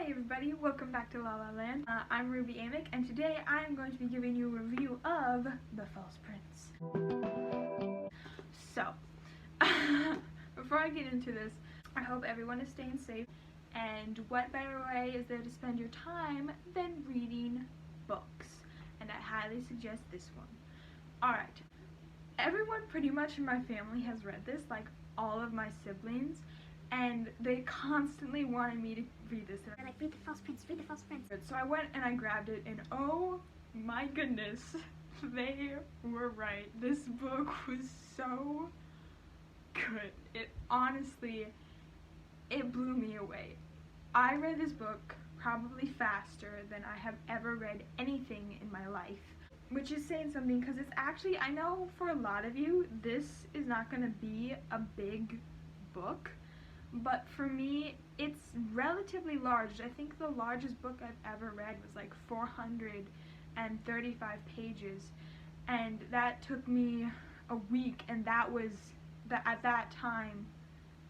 Hi everybody, welcome back to La La Land. I'm Ruby Amick, and today I'm going to be giving you a review of The False Prince. So, before I get into this, I hope everyone is staying safe, and what better way is there to spend your time than reading books? And I highly suggest this one. Alright, everyone pretty much in my family has read this, like all of my siblings, and they constantly wanted me to read this. They're like, read The False Prince, read The False Prince. So I went and I grabbed it, and oh my goodness, they were right. This book was so good. It honestly, it blew me away. I read this book probably faster than I have ever read anything in my life, which is saying something, because it's actually, I know for a lot of you, this is not going to be a big book. But for me, it's relatively large. I think the largest book I've ever read was like 435 pages, and that took me a week, and that was, at that time,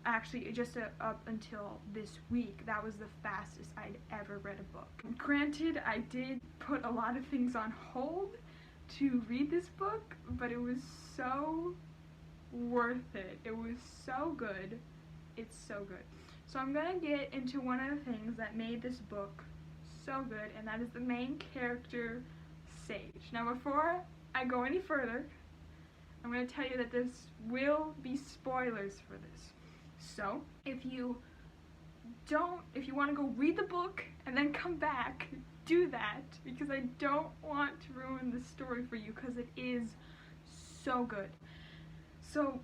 actually just up until this week, that was the fastest I'd ever read a book. Granted, I did put a lot of things on hold to read this book, but it was so worth it. It was so good. It's so good. So I'm gonna get into one of the things that made this book so good, and that is the main character, Sage. Now before I go any further, I'm gonna tell you that this will be spoilers for this. So if you want to go read the book and then come back, do that, because I don't want to ruin the story for you, because it is so good. So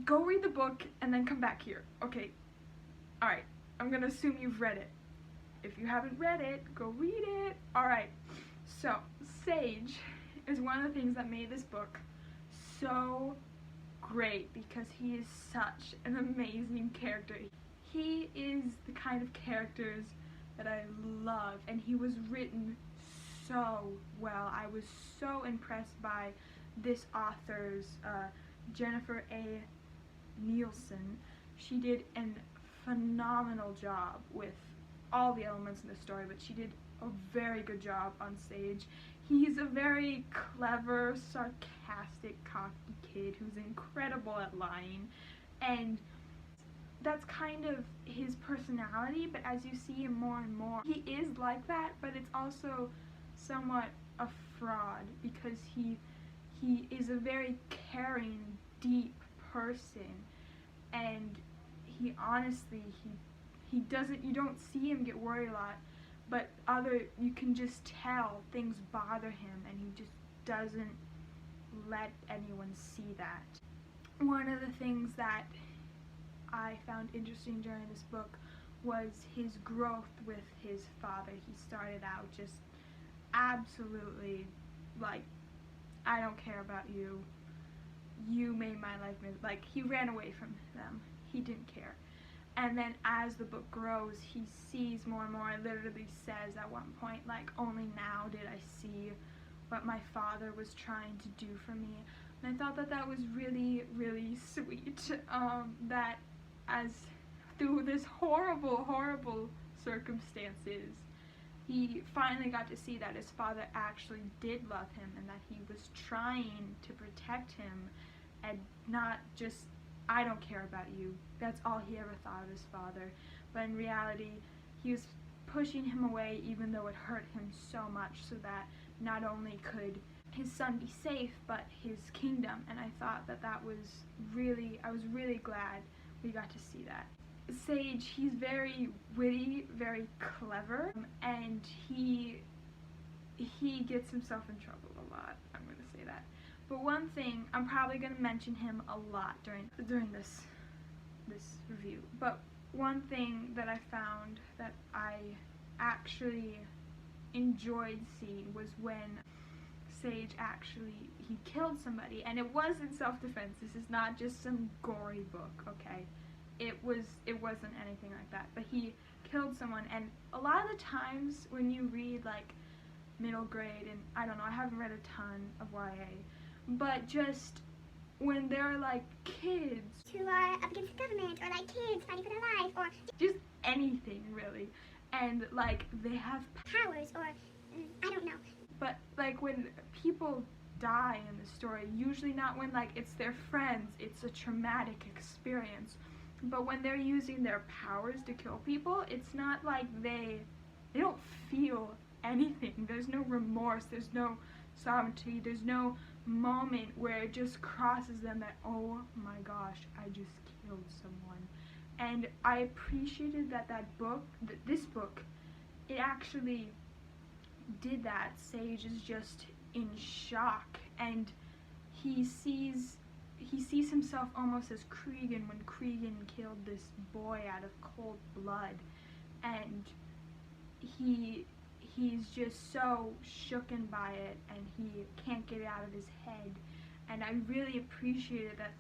go read the book and then come back here. Okay, alright, I'm gonna assume you've read it. If you haven't read it, go read it. Alright, so Sage is one of the things that made this book so great, because he is such an amazing character. He is the kind of characters that I love, and he was written so well. I was so impressed by this author's Jennifer A. Nielsen. She did a phenomenal job with all the elements in the story, but she did a very good job on Sage. He's a very clever, sarcastic, cocky kid who's incredible at lying, and that's kind of his personality, but as you see him more and more, he is like that, but it's also somewhat a fraud, because he is a very caring, deep person, and he honestly, he doesn't, you don't see him get worried a lot, but you can just tell things bother him, and he just doesn't let anyone see that. One of the things that I found interesting during this book was his growth with his father. He started out just absolutely like, I don't care about you. You made my life miserable. Like, he ran away from them. He didn't care. And then as the book grows, he sees more and more. It literally says at one point, like, only now did I see what my father was trying to do for me. And I thought that that was really, really sweet. That as through this horrible, horrible circumstances, he finally got to see that his father actually did love him, and that he was trying to protect him, and not just, I don't care about you. That's all he ever thought of his father. But in reality, he was pushing him away, even though it hurt him so much, so that not only could his son be safe, but his kingdom. And I thought that that was really, I was really glad we got to see that. Sage, he's very witty, very clever, and he gets himself in trouble a lot. I'm going to say that. But one thing, I'm probably going to mention him a lot during this review. But one thing that I found that I actually enjoyed seeing was when Sage he killed somebody, and it was in self-defense. This is not just some gory book, okay? It wasn't anything like that, but he killed someone. And a lot of the times when you read like middle grade, and I don't know, I haven't read a ton of YA, but just when they're like kids who are up against the government, or like kids fighting for their life, or just anything really, and like they have powers, or I don't know. but like when people die in the story, usually not when like it's their friends, it's a traumatic experience. But when they're using their powers to kill people, it's not like they don't feel anything. There's no remorse, there's no sovereignty, there's no moment where it just crosses them that, oh my gosh, I just killed someone. And I appreciated that this book, it actually did that. Sage is just in shock, and he sees himself almost as Cregan when Cregan killed this boy out of cold blood, and he's just so shooken by it, and he can't get it out of his head. And I really appreciated that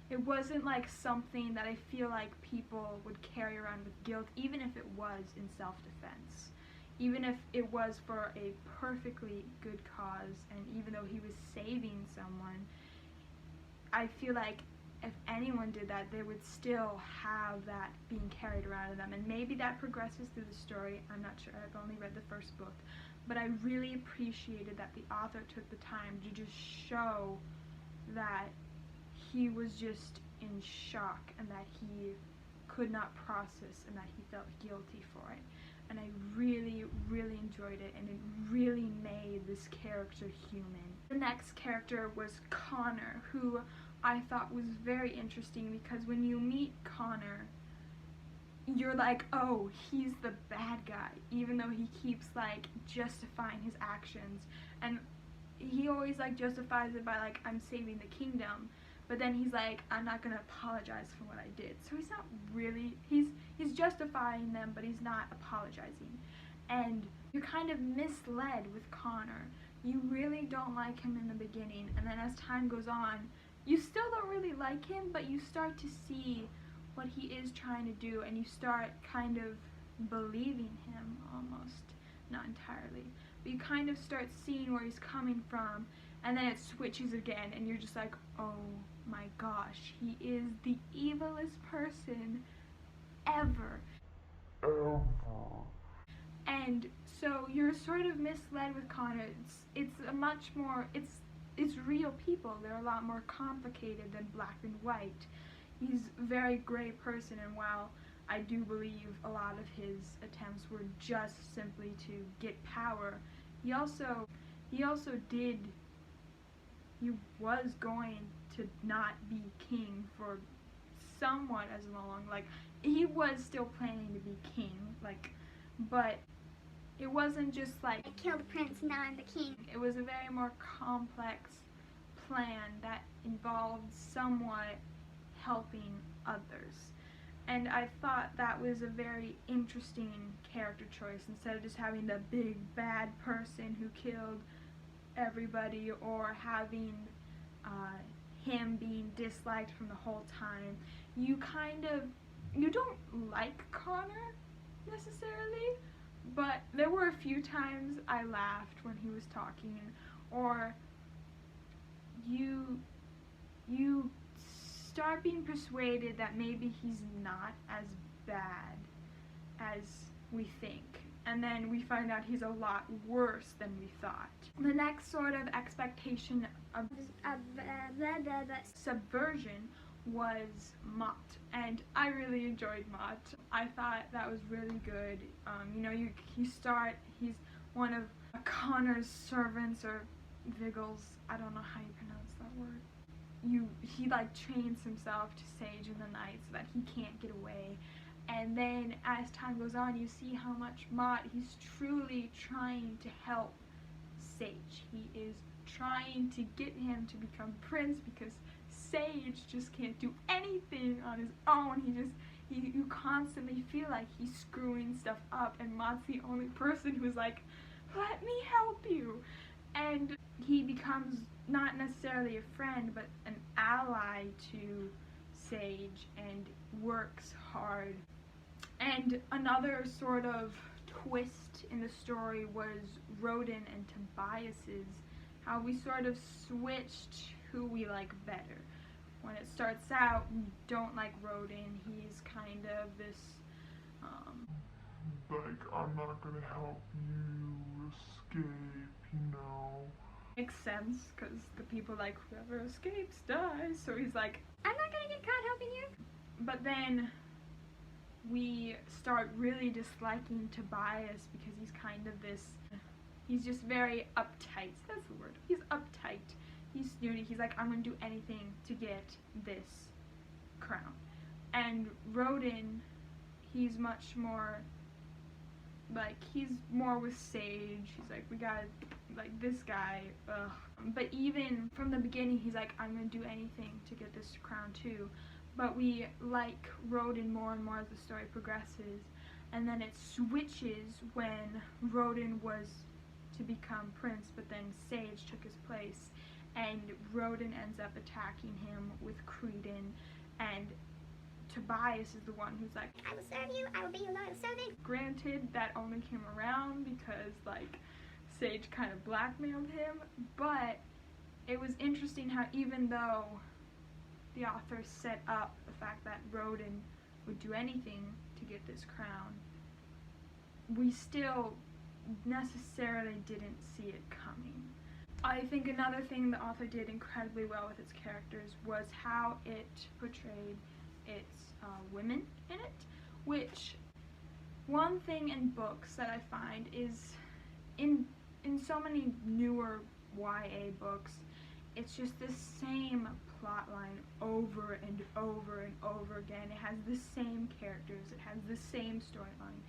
it wasn't like something that I feel like people would carry around with guilt, even if it was in self-defense. Even if it was for a perfectly good cause, and even though he was saving someone, I feel like if anyone did that, they would still have that being carried around in them. And maybe that progresses through the story. I'm not sure. I've only read the first book. But I really appreciated that the author took the time to just show that he was just in shock, and that he could not process, and that he felt guilty for it. And I really, really enjoyed it, and it really made this character human. The next character was Connor, who I thought was very interesting, because when you meet Connor, you're like, oh, he's the bad guy, even though he keeps like justifying his actions, and he always like justifies it by like, I'm saving the kingdom, but then he's like, I'm not gonna apologize for what I did. So he's not really, he's justifying them, but he's not apologizing. And you're kind of misled with Connor. You really don't like him in the beginning, and then as time goes on, you still don't really like him, but you start to see what he is trying to do, and you start kind of believing him almost. Not entirely, but you kind of start seeing where he's coming from, and then it switches again, and you're just like, oh my gosh, he is the evilest person ever. And so you're sort of misled with Connor. It's a much more, it's real people. They're a lot more complicated than black and white. He's a very gray person, and while I do believe a lot of his attempts were just simply to get power, he was going to not be king for somewhat as long. Like, he was still planning to be king, like, but it wasn't just like, I killed Prince, now I'm the king. it was a very more complex plan that involved somewhat helping others. And I thought that was a very interesting character choice, instead of just having the big bad person who killed everybody, or having him being disliked from the whole time. You don't like Connor necessarily, but there were a few times I laughed when he was talking, or you start being persuaded that maybe he's not as bad as we think, and then we find out he's a lot worse than we thought. The next sort of expectation of subversion was Mott, and I really enjoyed Mott. I thought that was really good. He's one of Connor's servants, or Viggles, I don't know how you pronounce that word. He like trains himself to Sage in the night so that he can't get away. And then as time goes on, you see how much Mott, he's truly trying to help Sage. He is trying to get him to become prince, because Sage just can't do anything on his own. You constantly feel like he's screwing stuff up, and Mott's the only person who's like, let me help you. And he becomes not necessarily a friend, but an ally to Sage, and works hard. And another sort of twist in the story was Roden and Tobias's, how we sort of switched who we like better. When it starts out, we don't like Roden. He's kind of this I'm not gonna help you escape. Makes sense, because the people like, whoever escapes dies, so he's like, I'm not gonna get caught helping you. but then we start really disliking Tobias because he's kind of this, he's just very uptight, that's the word, he's uptight, he's snooty, he's like, I'm gonna do anything to get this crown. And Rodin, he's much more, like, he's more with Sage, he's like, we gotta, like, this guy, ugh. But even from the beginning, he's like, I'm gonna do anything to get this crown too. But we like Rodin more and more as the story progresses, and then it switches when Rodin was to become prince, but then Sage took his place, and Rodin ends up attacking him with Creedon, and Tobias is the one who's like, I will serve you, I will be your loyal servant. Granted, that only came around because, like, Sage kind of blackmailed him, but it was interesting how even though the author set up the fact that Rodin would do anything to get this crown, we still necessarily didn't see it coming. I think another thing the author did incredibly well with its characters was how it portrayed its women in it, which one thing in books that I find is in so many newer YA books, it's just the same plot line over and over and over again. It has the same characters, it has the same storyline,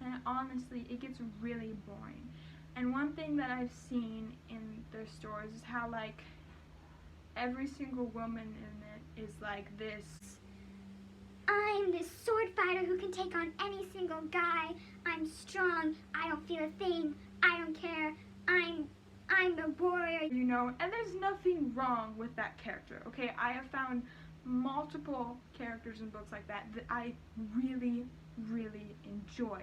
and honestly, it gets really boring. And one thing that I've seen in their stories is how, like, every single woman in it is like this, I'm this sword fighter who can take on any single guy. I'm strong. I don't fear a thing. I don't care. I'm a warrior. you know, and there's nothing wrong with that character, okay? I have found multiple characters in books like that that I really, really enjoy.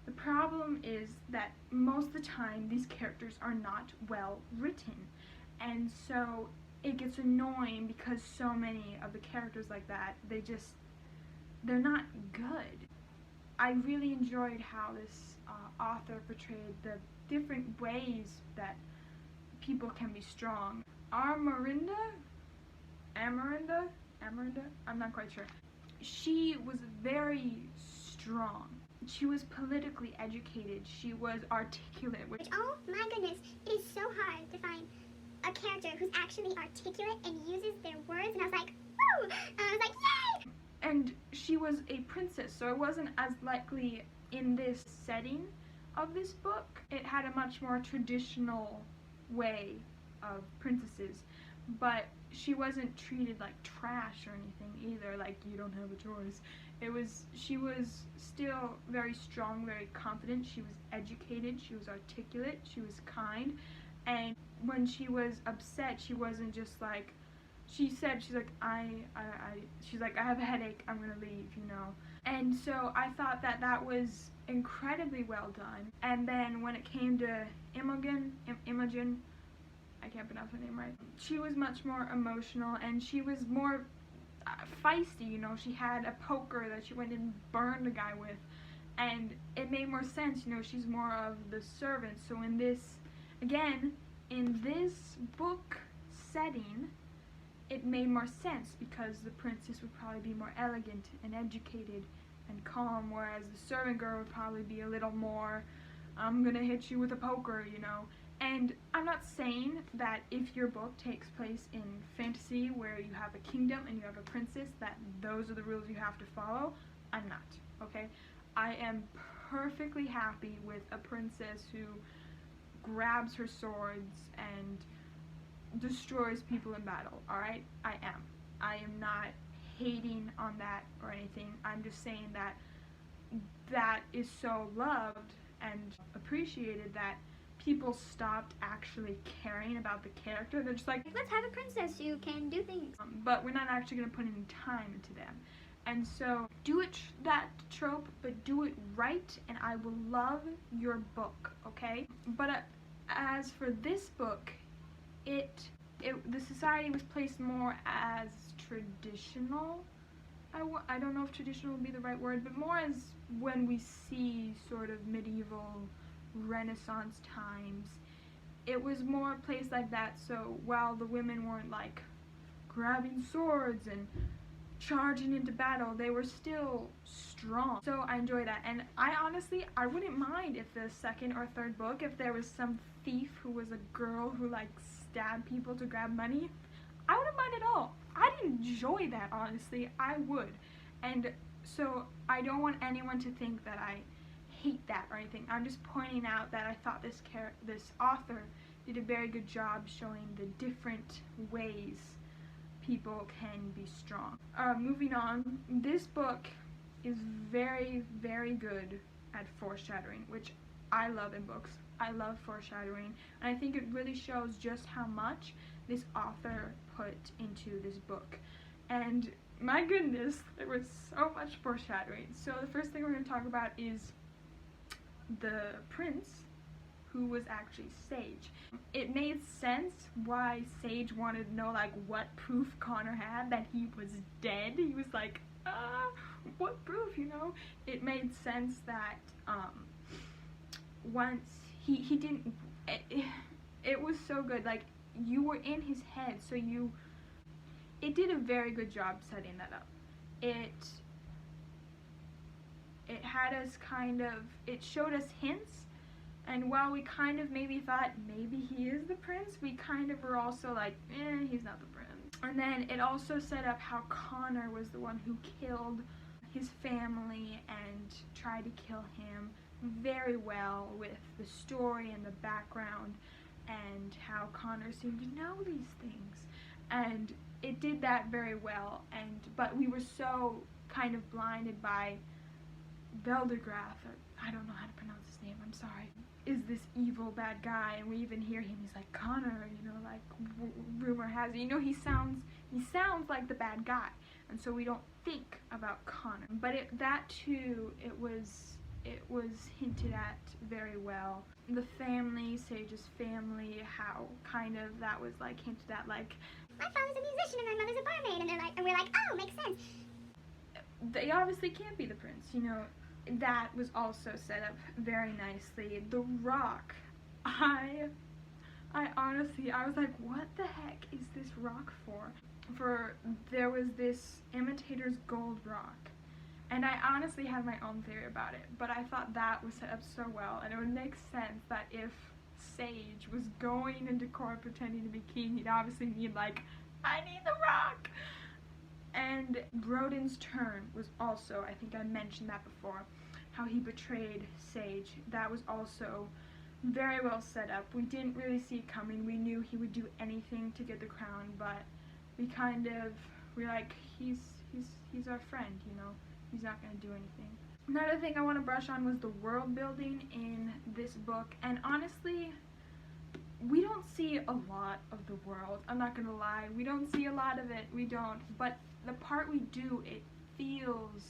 The problem is that most of the time these characters are not well written, and so it gets annoying because so many of the characters like that, they're not good. I really enjoyed how this author portrayed the different ways that people can be strong. Amarinda, I'm not quite sure. She was very strong. She was politically educated. She was articulate. Which, oh my goodness, it is so hard to find a character who's actually articulate and uses their words, and I was like, woo! And I was like, yay! And she was a princess, so it wasn't as likely in this setting of this book. It had a much more traditional way of princesses, but she wasn't treated like trash or anything either, like you don't have a choice. She was still very strong, very confident, she was educated, she was articulate, she was kind, and when she was upset, she wasn't just like, she's like, I have a headache, I'm gonna leave, you know. And so I thought that that was incredibly well done. And then when it came to Imogen, I can't pronounce her name right, she was much more emotional, and she was more feisty, you know. She had a poker that she went and burned a guy with, and it made more sense, you know. She's more of the servant. So in this, again, in this book setting, it made more sense because the princess would probably be more elegant and educated and calm, whereas the servant girl would probably be a little more, I'm gonna hit you with a poker, you know. And I'm not saying that if your book takes place in fantasy where you have a kingdom and you have a princess, that those are the rules you have to follow. I'm not, okay? I am perfectly happy with a princess who grabs her swords and destroys people in battle, alright? I am not hating on that or anything. I'm just saying that that is so loved and appreciated that people stopped actually caring about the character. They're just like, Let's have a princess who can do things. but we're not actually going to put any time into them. And so do it, that trope, but do it right, and I will love your book, okay? But as for this book, the society was placed more as traditional, I don't know if traditional would be the right word, but more as when we see sort of medieval Renaissance times, it was more a place like that. So while the women weren't like grabbing swords and charging into battle, they were still strong. So I enjoy that, and I wouldn't mind if the second or third book, if there was some thief who was a girl who like stabbed people to grab money. I wouldn't mind at all. I'd enjoy that, honestly. I would. And so I don't want anyone to think that I hate that or anything. I'm just pointing out that I thought this author did a very good job showing the different ways people can be strong. Moving on, this book is very, very good at foreshadowing, which I love in books. I love foreshadowing, and I think it really shows just how much this author put into this book. And my goodness, there was so much foreshadowing. So the first thing we're going to talk about is the prince, who was actually Sage. It made sense why Sage wanted to know like what proof Connor had that he was dead. He was like, what proof, you know? It made sense that once he didn't, it was so good, like you were in his head, so it did a very good job setting that up. It had us it showed us hints, and while we kind of maybe thought maybe he is the prince, we kind of were also like, he's not the prince. And then it also set up how Connor was the one who killed his family and tried to kill him very well with the story and the background and how Connor seemed to know these things. And it did that very well, but we were so kind of blinded by Veldegrath, or I don't know how to pronounce his name, I'm sorry, is this evil bad guy, and we even hear him, he's like, Connor, you know, like, rumor has it, you know, he sounds like the bad guy, and so we don't think about Connor. But that too, it was hinted at very well. The family, Sage's family, how kind of that was like hinted at, like, my father's a musician and my mother's a barmaid, and we're like, oh, makes sense. They obviously can't be the prince, you know. That was also set up very nicely. The rock, I honestly, I was like, what the heck is this rock for? There was this imitator's gold rock, and I honestly had my own theory about it, but I thought that was set up so well, and it would make sense that if Sage was going into court pretending to be king, he'd obviously need, like, I need the rock. And Broden's turn was also, I think I mentioned that before, how he betrayed Sage. That was also very well set up. We didn't really see it coming. We knew he would do anything to get the crown, but we're like, he's our friend, you know. He's not going to do anything. Another thing I want to brush on was the world building in this book, and honestly, we don't see a lot of the world. I'm not gonna lie, we don't see a lot of it, we don't, but the part we do, it feels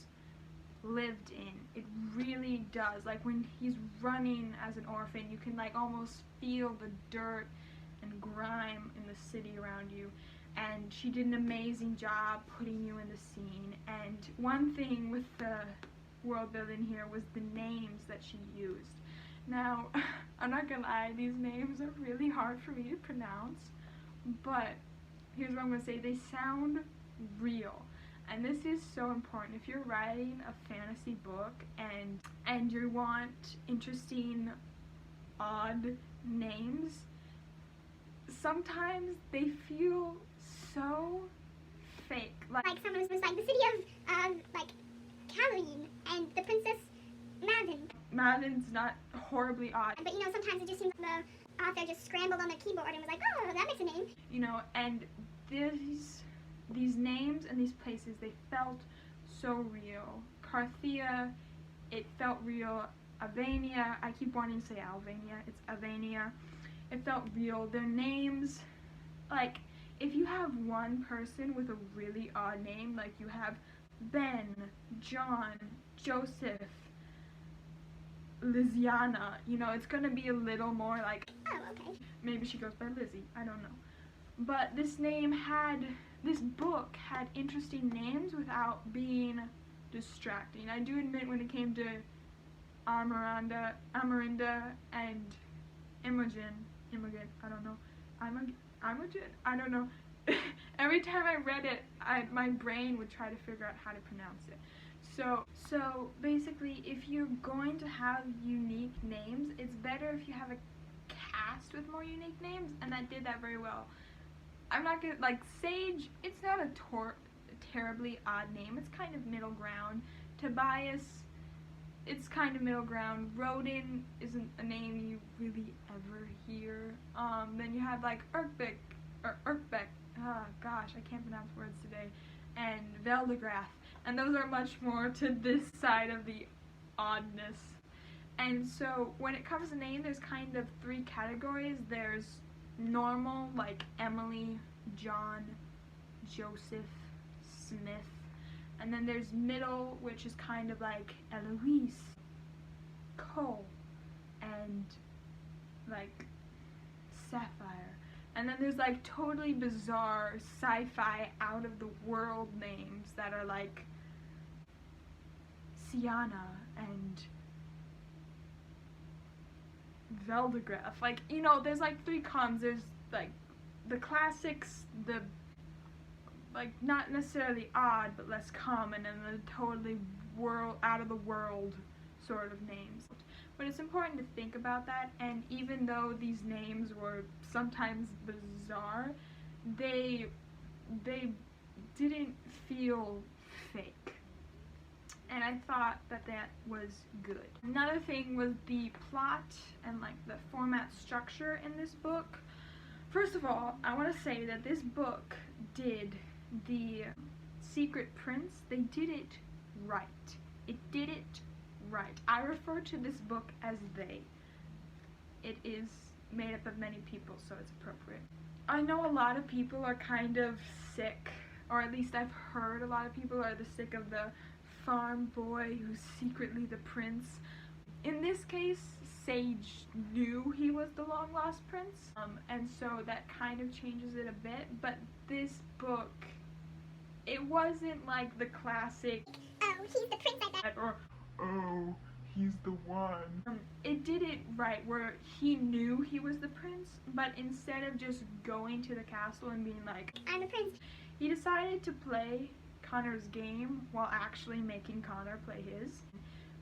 lived in. It really does. Like when he's running as an orphan, you can like almost feel the dirt and grime in the city around you, and she did an amazing job putting you in the scene. And one thing with the world building here was the names that she used. Now, I'm not gonna lie, these names are really hard for me to pronounce, but here's what I'm gonna say, they sound real. And this is so important. If you're writing a fantasy book and you want interesting, odd names, sometimes they feel so fake. Like someone was like the city of like Caroline and the Princess Maven. Maven's not horribly odd. But you know, sometimes it just seems like the author just scrambled on the keyboard and was like, oh, that makes a name. You know, and these names and these places, they felt so real. Carthia, it felt real. Avania, I keep wanting to say Alvania, it's Avania. It felt real. Their names, like, if you have one person with a really odd name, like you have Ben, John, Joseph, Liziana, you know, it's gonna be a little more like, oh, okay. Maybe she goes by Lizzie, I don't know. But this name had this book had interesting names without being distracting. I do admit when it came to Amarinda and Imogen, I don't know, Imogen, I don't know. Every time I read it, my brain would try to figure out how to pronounce it. So basically, if you're going to have unique names, it's better if you have a cast with more unique names, and that did that very well. I'm not gonna, like, Sage, it's not a terribly odd name. It's kind of middle ground. Tobias, it's kind of middle ground. Rodin isn't a name you really ever hear. Then you have, like, Erkbeck, oh gosh, I can't pronounce words today, and Veldegrath, and those are much more to this side of the oddness. And so when it comes to name, there's kind of 3 categories. There's normal, like Emily, John, Joseph, Smith, and then there's middle, which is kind of like Eloise, Cole, and like Sapphire. And then there's like totally bizarre sci-fi out of the world names that are like Sienna and Veldegrath. Like, you know, there's like 3 cons. There's like the classics, the like not necessarily odd but less common, and the totally out of the world sort of names. But it's important to think about that, and even though these names were sometimes bizarre, they didn't feel fake. And I thought that was good. Another thing was the plot and like the format structure in this book. First of all, I want to say that this book did the Secret Prince, they did it right. It did it right. I refer to this book as they. It is made up of many people, so it's appropriate. I know a lot of people are kind of sick, or at least I've heard a lot of people are sick of the farm boy who's secretly the prince. In this case, Sage knew he was the long lost prince, and so that kind of changes it a bit, but this book, it wasn't like the classic, oh, he's the prince I thought, or Oh, he's the one. It did it right, where he knew he was the prince, but instead of just going to the castle and being like, I'm the prince, he decided to play Connor's game while actually making Connor play his.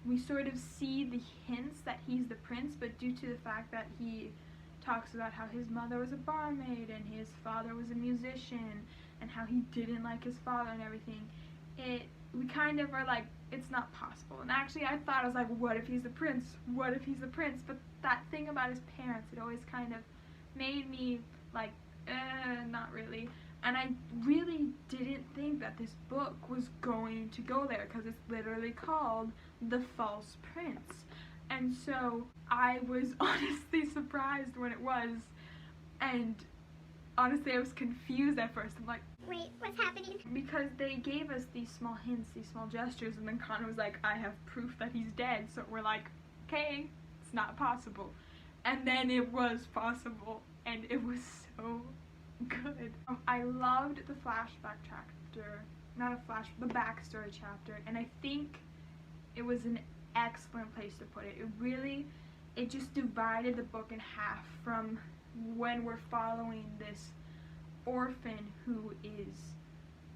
We sort of see the hints that he's the prince, but due to the fact that he talks about how his mother was a barmaid and his father was a musician and how he didn't like his father and everything, we kind of are like, it's not possible. And actually I thought, I was like, what if he's the prince? What if he's the prince? But that thing about his parents, it always kind of made me like, not really. And I really didn't think that this book was going to go there, because it's literally called The False Prince. And so I was honestly surprised when it was, and honestly I was confused at first. I'm like, wait, what's happening? because they gave us these small hints, these small gestures, and then Connor was like, I have proof that he's dead. So we're like, okay, it's not possible. And then it was possible, and it was so good. I loved the flashback chapter, the backstory chapter, and I think it was an excellent place to put it. It just divided the book in half, from when we're following this orphan who is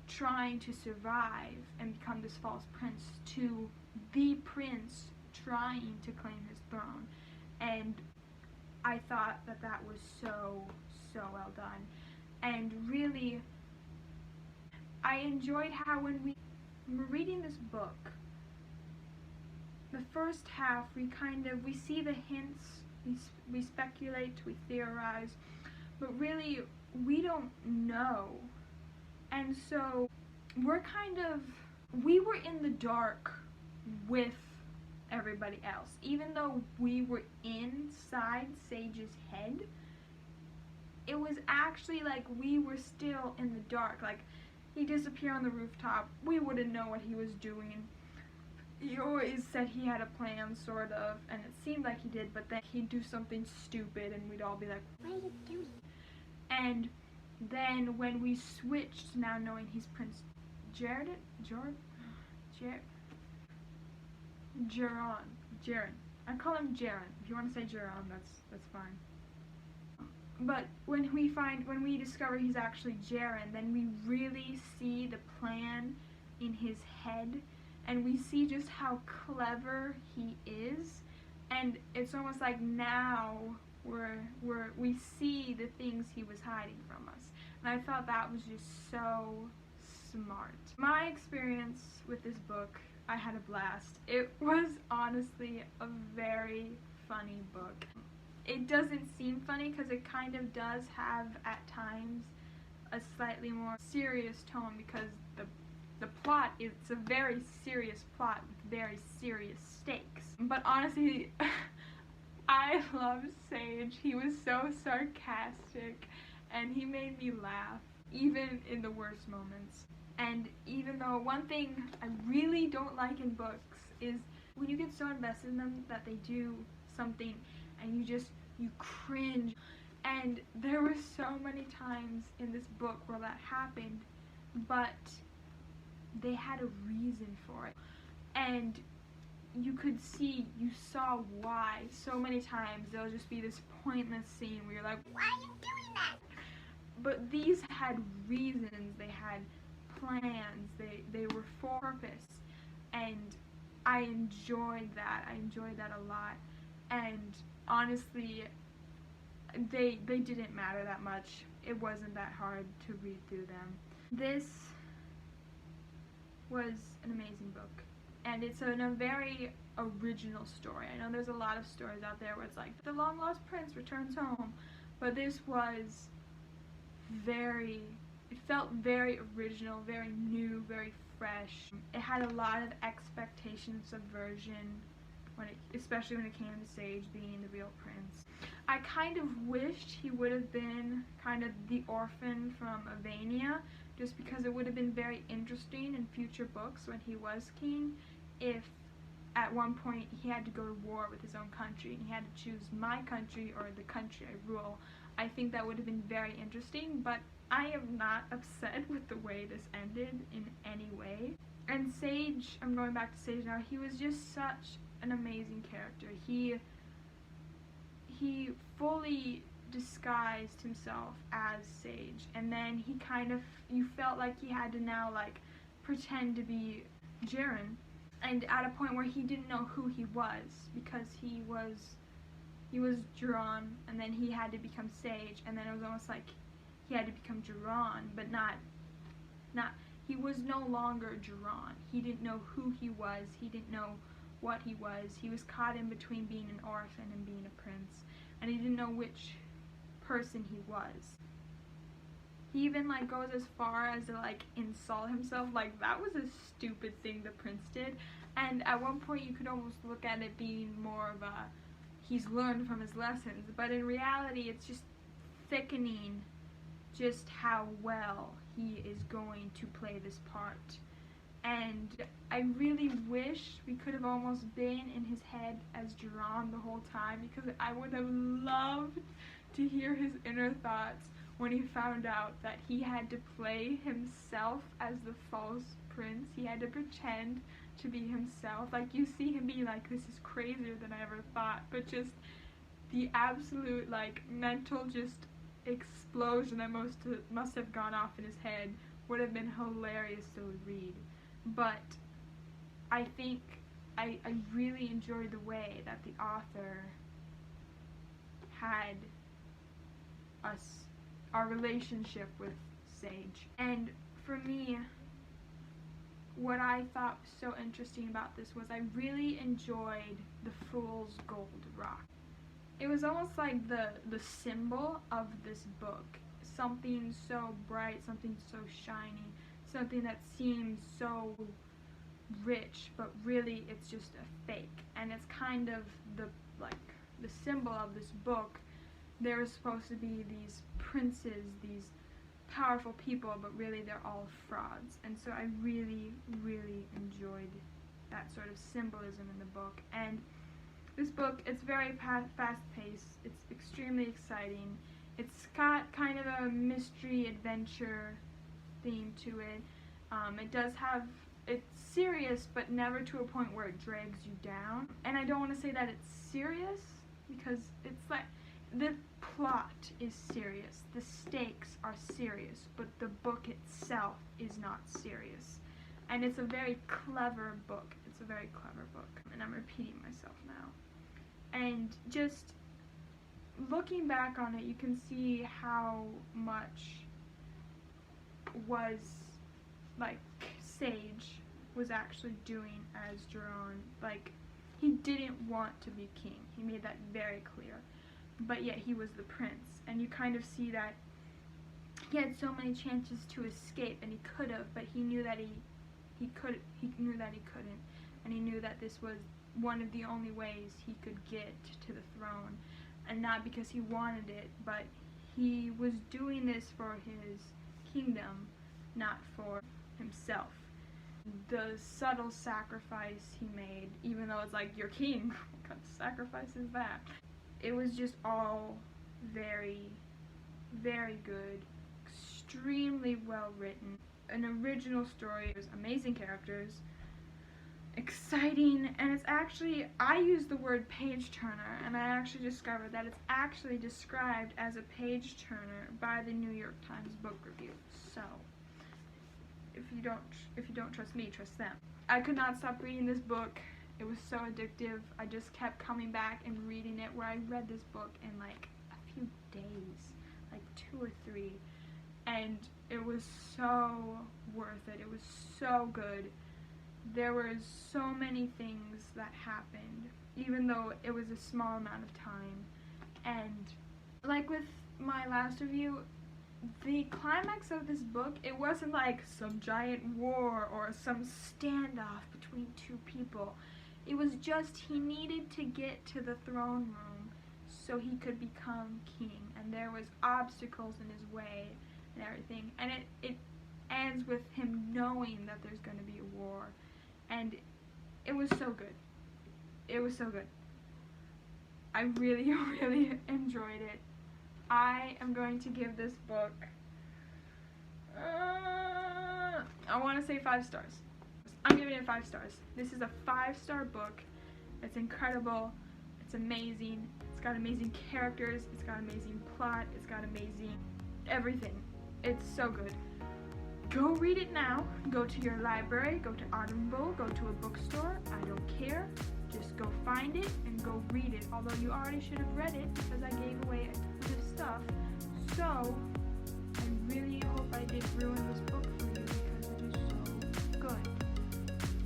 trying to survive and become this false prince, to the prince trying to claim his throne. And I thought that was so well done. And really, I enjoyed how when we were reading this book, the first half we see the hints, we speculate, we theorize, but really we don't know. And so we were in the dark with everybody else. Even though we were inside Sage's head, it was actually like we were still in the dark. Like, he disappeared on the rooftop, we wouldn't know what he was doing. He always said he had a plan, sort of, and it seemed like he did, but then he'd do something stupid and we'd all be like, What are you doing? and then when we switched, now knowing he's Prince Jared, Jaren. I call him Jaren. If you want to say Jaren, that's fine. But when we discover he's actually Jaren, then we really see the plan in his head, and we see just how clever he is, and it's almost like now we see the things he was hiding from us, and I thought that was just so smart. My experience with this book, I had a blast. It was honestly a very funny book. It doesn't seem funny because it kind of does have at times a slightly more serious tone, because the plot, it's a very serious plot with very serious stakes. But honestly, I loved Sage. He was so sarcastic and he made me laugh even in the worst moments. And even though one thing I really don't like in books is when you get so invested in them that they do something and you cringe. And there were so many times in this book where that happened, but they had a reason for it. And you saw why. So many times there'll just be this pointless scene where you're like, why are you doing that? But these had reasons, they had plans, they were for purpose, and I enjoyed that a lot. And honestly, they didn't matter that much. It wasn't that hard to read through them. This was an amazing book, and it's a very original story. I know there's a lot of stories out there where it's like the long lost prince returns home, but this was it felt very original, very new, very fresh. It had a lot of expectation subversion, especially when it came to Sage being the real prince. I kind of wished he would have been kind of the orphan from Avania, just because it would have been very interesting in future books when he was king, if at one point he had to go to war with his own country and he had to choose my country or the country I rule. I think that would have been very interesting, but I am not upset with the way this ended in any way. And Sage, I'm going back to Sage now, he was just such an amazing character. He fully disguised himself as Sage, and then you felt like he had to now like pretend to be Jaren, and at a point where he didn't know who he was, because he was Juron, and then he had to become Sage, and then it was almost like he had to become Juron, but not he was no longer Juron. He didn't know who he was, he didn't know what he was. He was caught in between being an orphan and being a prince, and he didn't know which person he was. He even like goes as far as to like insult himself, like that was a stupid thing the prince did. And at one point you could almost look at it being more of a he's learned from his lessons, but in reality it's just thickening just how well he is going to play this part. And I really wish we could have almost been in his head as Juron the whole time, because I would have loved to hear his inner thoughts when he found out that he had to play himself as the false prince. He had to pretend to be himself. Like, you see him be like, this is crazier than I ever thought, but just the absolute like mental just explosion that must have gone off in his head would have been hilarious to read. But I think I really enjoyed the way that the author had our relationship with Sage. And for me, what I thought was so interesting about this was I really enjoyed the Fool's Gold Rock. It was almost like the symbol of this book. Something so bright, something so shiny, something that seems so rich, but really it's just a fake. And it's kind of the symbol of this book. There were supposed to be these princes, these powerful people, but really they're all frauds. And so I really, really enjoyed that sort of symbolism in the book. And this book, it's very fast-paced, it's extremely exciting, It's got kind of a mystery adventure theme to it. It does have, it's serious, but never to a point where it drags you down. And I don't want to say that it's serious, because it's like, the plot is serious, the stakes are serious, but the book itself is not serious. And it's a very clever book. It's a very clever book. And I'm repeating myself now. And just looking back on it, you can see how much was, like, Sage was actually doing as Duran. Like, he didn't want to be king. He made that very clear. But yet he was the prince. And you kind of see that he had so many chances to escape, and he could have, but he knew that he knew that he couldn't. And he knew that this was one of the only ways he could get to the throne. And not because he wanted it, but he was doing this for his kingdom, not for himself. The subtle sacrifice he made, even though it's like, you're king, what kind of sacrifice is that? It was just all very, very good, extremely well written, an original story, there's amazing characters, exciting, and it's actually, I use the word page turner, and I actually discovered that it's actually described as a page turner by the New York Times Book Review. So, if you don't trust me, trust them. I could not stop reading this book. It was so addictive. I just kept coming back and reading it, where I read this book in like a few days, like 2 or 3, and it was so worth it. It was so good. There were so many things that happened, even though it was a small amount of time. And like with my last review, the climax of this book, it wasn't like some giant war or some standoff between 2 people. It was just he needed to get to the throne room so he could become king, and there was obstacles in his way and everything. And it ends with him knowing that there's going to be a war. And it was so good. It was so good. I really, really enjoyed it. I am going to give this book, I want to say 5 stars. I'm giving it 5 stars. This is a 5-star book. It's incredible. It's amazing. It's got amazing characters. It's got amazing plot. It's got amazing everything. It's so good. Go read it now. Go to your library, go to Audible, go to a bookstore. I don't care. Just go find it and go read it. Although you already should have read it because I gave away a ton of stuff. So, I really hope I didn't ruin this book for you because it is so good.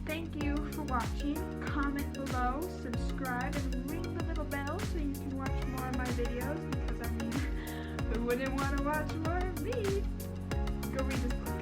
Thank you for watching. Comment below, subscribe, and ring the little bell so you can watch more of my videos, because I mean, who wouldn't want to watch more of me? Go read this book.